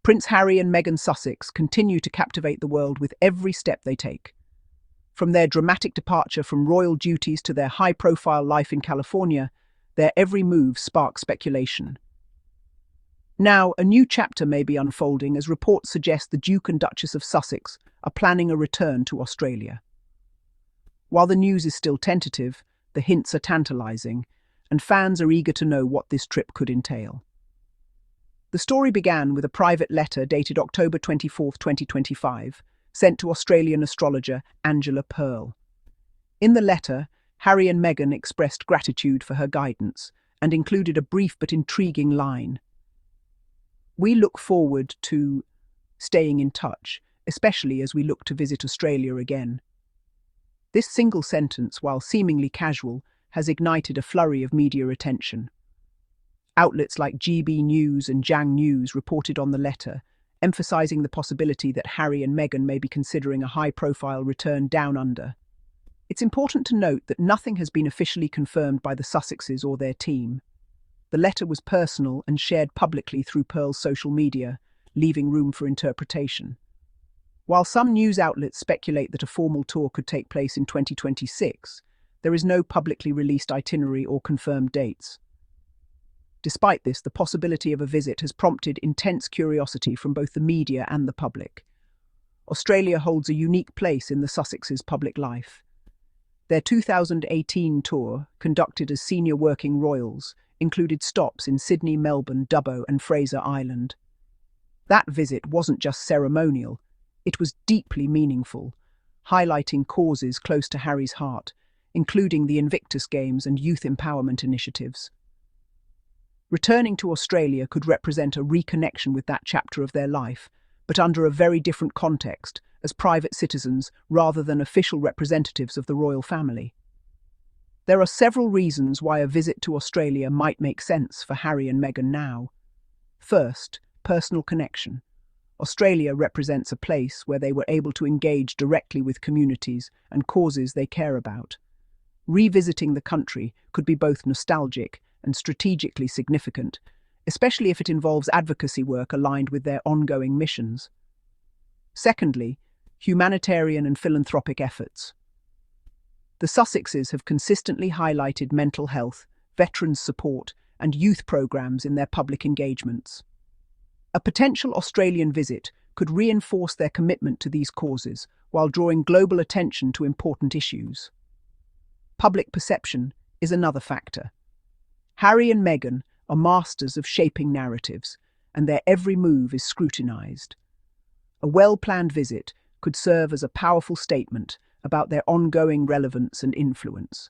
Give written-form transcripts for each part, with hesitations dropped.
Prince Harry and Meghan Sussex continue to captivate the world with every step they take. From their dramatic departure from royal duties to their high-profile life in California, their every move sparks speculation. Now, a new chapter may be unfolding as reports suggest the Duke and Duchess of Sussex are planning a return to Australia. While the news is still tentative, the hints are tantalizing, and fans are eager to know what this trip could entail. The story began with a private letter dated October 24, 2025, sent to Australian astrologer Angela Pearl. In the letter, Harry and Meghan expressed gratitude for her guidance and included a brief but intriguing line. "We look forward to staying in touch, especially as we look to visit Australia again." This single sentence, while seemingly casual, has ignited a flurry of media attention. Outlets like GB News and Jang News reported on the letter, emphasizing the possibility that Harry and Meghan may be considering a high-profile return down under. It's important to note that nothing has been officially confirmed by the Sussexes or their team. The letter was personal and shared publicly through Pearl's social media, leaving room for interpretation. While some news outlets speculate that a formal tour could take place in 2026, there is no publicly released itinerary or confirmed dates. Despite this, the possibility of a visit has prompted intense curiosity from both the media and the public. Australia holds a unique place in the Sussexes' public life. Their 2018 tour, conducted as senior working royals, included stops in Sydney, Melbourne, Dubbo and Fraser Island. That visit wasn't just ceremonial, it was deeply meaningful, highlighting causes close to Harry's heart, including the Invictus Games and youth empowerment initiatives. Returning to Australia could represent a reconnection with that chapter of their life, but under a very different context, as private citizens rather than official representatives of the royal family. There are several reasons why a visit to Australia might make sense for Harry and Meghan now. First, personal connection. Australia represents a place where they were able to engage directly with communities and causes they care about. Revisiting the country could be both nostalgic and strategically significant, especially if it involves advocacy work aligned with their ongoing missions. Secondly, humanitarian and philanthropic efforts. The Sussexes have consistently highlighted mental health, veterans support, and youth programs in their public engagements. A potential Australian visit could reinforce their commitment to these causes while drawing global attention to important issues. Public perception is another factor. Harry and Meghan are masters of shaping narratives, and their every move is scrutinized. A well-planned visit could serve as a powerful statement about their ongoing relevance and influence.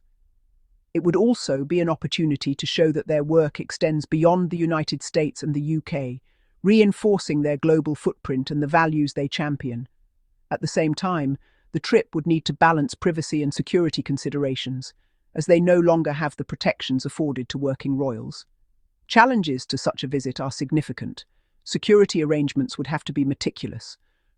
It would also be an opportunity to show that their work extends beyond the United States and the UK, reinforcing their global footprint and the values they champion. At the same time, the trip would need to balance privacy and security considerations, as they no longer have the protections afforded to working royals. Challenges to such a visit are significant. Security arrangements would have to be meticulous.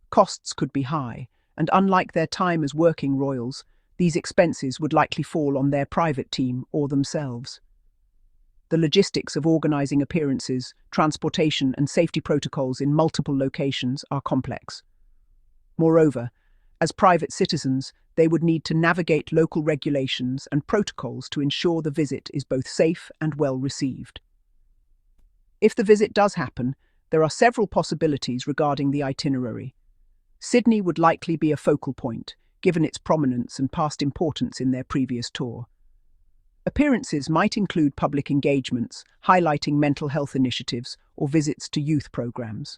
Costs could be high, and unlike their time as working royals, these expenses would likely fall on their private team or themselves. The logistics of organising appearances, transportation and safety protocols in multiple locations are complex. Moreover, as private citizens, they would need to navigate local regulations and protocols to ensure the visit is both safe and well received. If the visit does happen, there are several possibilities regarding the itinerary. Sydney would likely be a focal point, given its prominence and past importance in their previous tour. Appearances might include public engagements, highlighting mental health initiatives or visits to youth programs.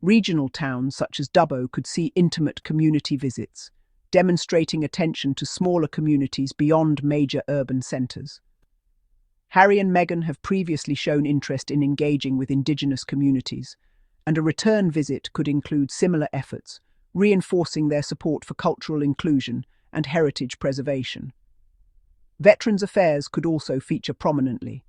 Regional towns such as Dubbo could see intimate community visits, demonstrating attention to smaller communities beyond major urban centres. Harry and Meghan have previously shown interest in engaging with Indigenous communities, and a return visit could include similar efforts, reinforcing their support for cultural inclusion and heritage preservation. Veterans Affairs could also feature prominently.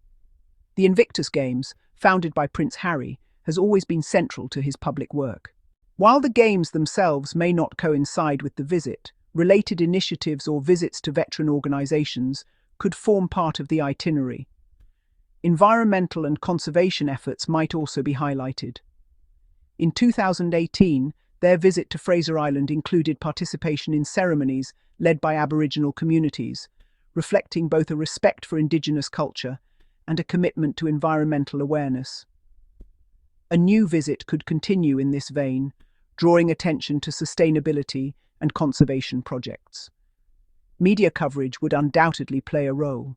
The Invictus Games, founded by Prince Harry, has always been central to his public work. While the Games themselves may not coincide with the visit, related initiatives or visits to veteran organisations could form part of the itinerary. Environmental and conservation efforts might also be highlighted. In 2018, their visit to Fraser Island included participation in ceremonies led by Aboriginal communities, reflecting both a respect for Indigenous culture and a commitment to environmental awareness. A new visit could continue in this vein, drawing attention to sustainability and conservation projects. Media coverage would undoubtedly play a role.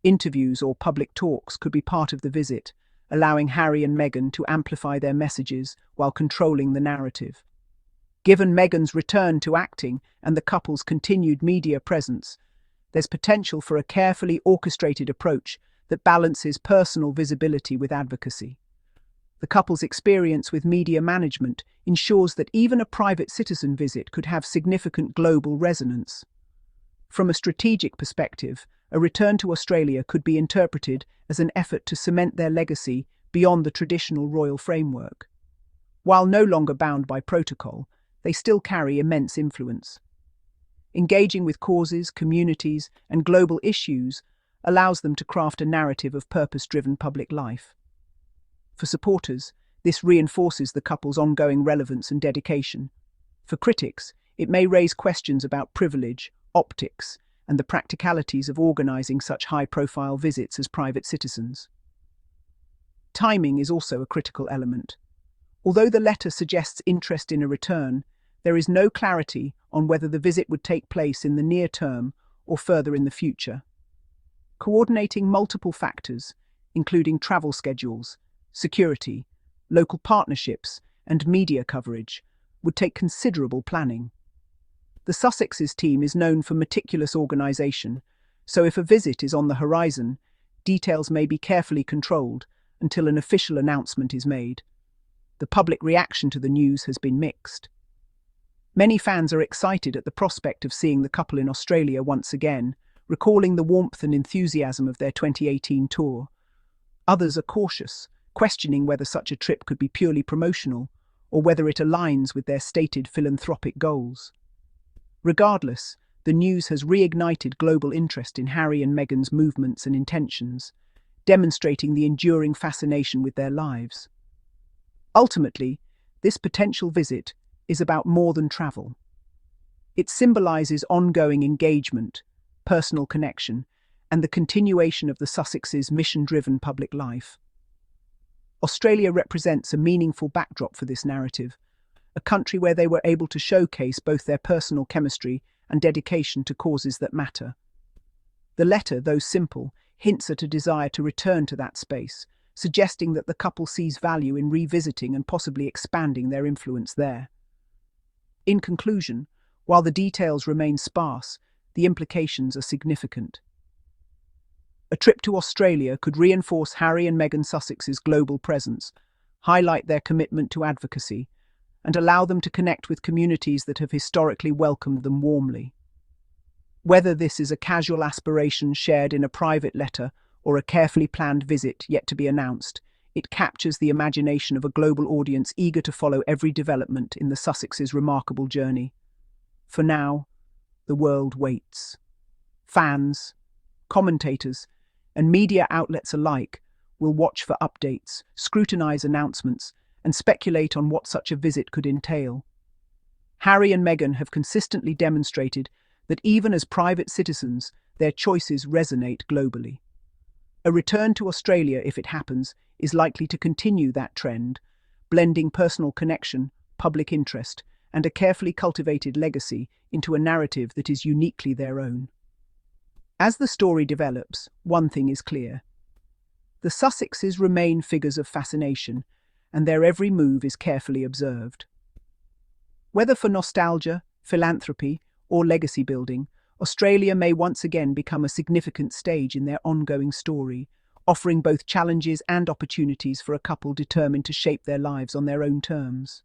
Interviews or public talks could be part of the visit, allowing Harry and Meghan to amplify their messages while controlling the narrative. Given Meghan's return to acting and the couple's continued media presence, there's potential for a carefully orchestrated approach that balances personal visibility with advocacy. The couple's experience with media management ensures that even a private citizen visit could have significant global resonance. From a strategic perspective, a return to Australia could be interpreted as an effort to cement their legacy beyond the traditional royal framework. While no longer bound by protocol, they still carry immense influence. Engaging with causes, communities, and global issues allows them to craft a narrative of purpose-driven public life. For supporters, this reinforces the couple's ongoing relevance and dedication. For critics, it may raise questions about privilege, optics, and the practicalities of organising such high-profile visits as private citizens. Timing is also a critical element. Although the letter suggests interest in a return, there is no clarity on whether the visit would take place in the near term or further in the future. Coordinating multiple factors, including travel schedules, security, local partnerships, and media coverage, would take considerable planning. The Sussexes team is known for meticulous organisation, so if a visit is on the horizon, details may be carefully controlled until an official announcement is made. The public reaction to the news has been mixed. Many fans are excited at the prospect of seeing the couple in Australia once again, recalling the warmth and enthusiasm of their 2018 tour. Others are cautious, questioning whether such a trip could be purely promotional or whether it aligns with their stated philanthropic goals. Regardless, the news has reignited global interest in Harry and Meghan's movements and intentions, demonstrating the enduring fascination with their lives. Ultimately, this potential visit is about more than travel. It symbolises ongoing engagement, personal connection, and the continuation of the Sussexes' mission-driven public life. Australia represents a meaningful backdrop for this narrative, a country where they were able to showcase both their personal chemistry and dedication to causes that matter. The letter, though simple, hints at a desire to return to that space, suggesting that the couple sees value in revisiting and possibly expanding their influence there. In conclusion, while the details remain sparse, the implications are significant. A trip to Australia could reinforce Harry and Meghan Sussex's global presence, highlight their commitment to advocacy, and allow them to connect with communities that have historically welcomed them warmly. Whether this is a casual aspiration shared in a private letter or a carefully planned visit yet to be announced, it captures the imagination of a global audience eager to follow every development in the Sussexes' remarkable journey. For now, the world waits. Fans, commentators, and media outlets alike will watch for updates, scrutinise announcements, and speculate on what such a visit could entail. Harry and Meghan have consistently demonstrated that even as private citizens, their choices resonate globally. A return to Australia, if it happens, is likely to continue that trend, blending personal connection, public interest, and a carefully cultivated legacy into a narrative that is uniquely their own. As the story develops, one thing is clear. The Sussexes remain figures of fascination, and their every move is carefully observed. Whether for nostalgia, philanthropy, or legacy building, Australia may once again become a significant stage in their ongoing story, offering both challenges and opportunities for a couple determined to shape their lives on their own terms.